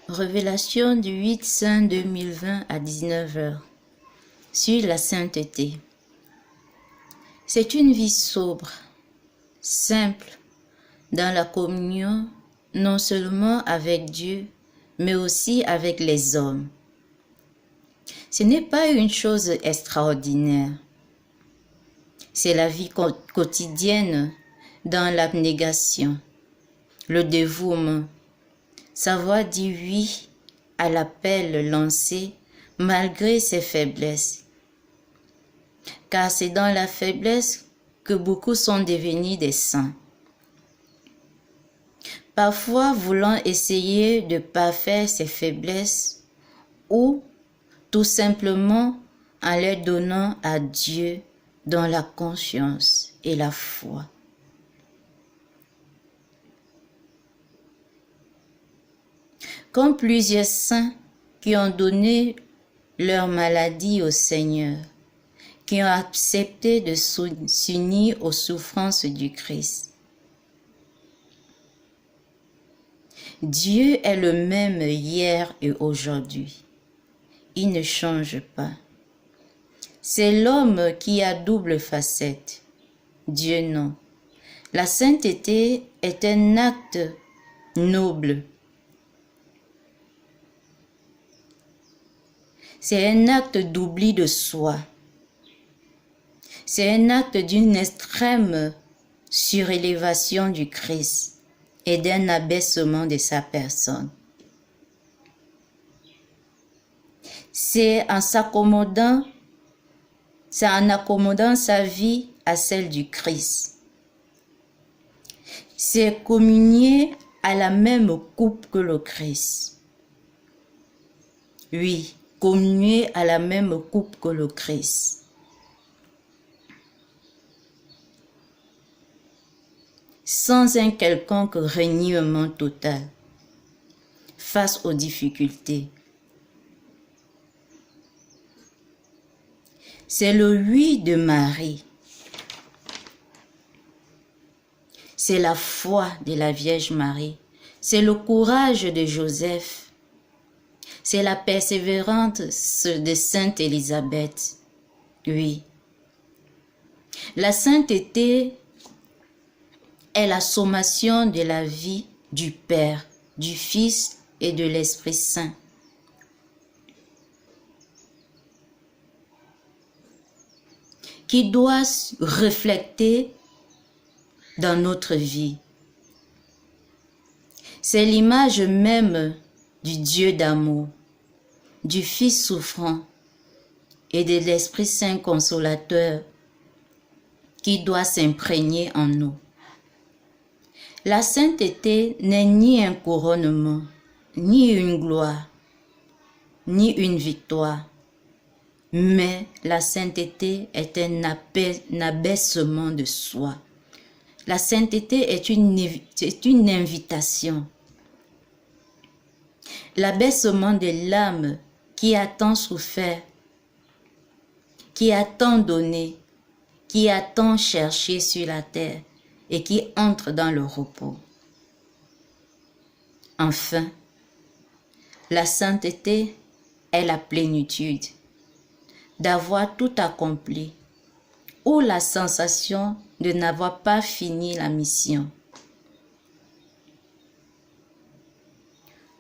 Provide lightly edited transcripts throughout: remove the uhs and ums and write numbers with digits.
Révélation du 8/5/2020 à 19h sur la sainteté. C'est une vie sobre, simple, dans la communion non seulement avec Dieu, mais aussi avec les hommes. Ce n'est pas une chose extraordinaire. C'est la vie quotidienne dans l'abnégation, le dévouement, savoir dire oui à l'appel lancé malgré ses faiblesses. Car c'est dans la faiblesse que beaucoup sont devenus des saints. Parfois voulant essayer de parfaire ses faiblesses ou tout simplement en les donnant à Dieu dans la confiance et la foi. Comme plusieurs saints qui ont donné leur maladie au Seigneur, qui ont accepté de s'unir aux souffrances du Christ. Dieu est le même hier et aujourd'hui. Il ne change pas. C'est l'homme qui a double facette. Dieu non. La sainteté est un acte noble. C'est un acte d'oubli de soi. C'est un acte d'une extrême surélévation du Christ et d'un abaissement de sa personne. C'est en accommodant sa vie à celle du Christ. C'est communier à la même coupe que le Christ. Oui, communier à la même coupe que le Christ. Sans un quelconque reniement total face aux difficultés. C'est le oui de Marie. C'est la foi de la Vierge Marie. C'est le courage de Joseph. C'est la persévérance de Sainte Élisabeth. Oui. La sainteté est la sommation de la vie du Père, du Fils et de l'Esprit Saint. Qui doit refléter dans notre vie. C'est l'image même du Dieu d'amour, du Fils souffrant et de l'Esprit Saint consolateur qui doit s'imprégner en nous. La sainteté n'est ni un couronnement, ni une gloire, ni une victoire, mais la sainteté est un abaissement de soi. La sainteté est une invitation. L'abaissement de l'âme qui a tant souffert, qui a tant donné, qui a tant cherché sur la terre et qui entre dans le repos. Enfin, la sainteté est la plénitude d'avoir tout accompli ou la sensation de n'avoir pas fini la mission,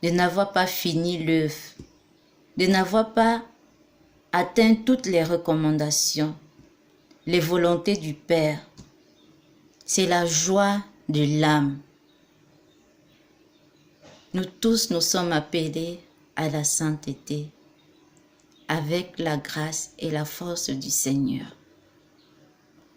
de n'avoir pas fini l'œuvre, de n'avoir pas atteint toutes les recommandations, les volontés du Père. C'est la joie de l'âme. Nous tous nous sommes appelés à la sainteté avec la grâce et la force du Seigneur.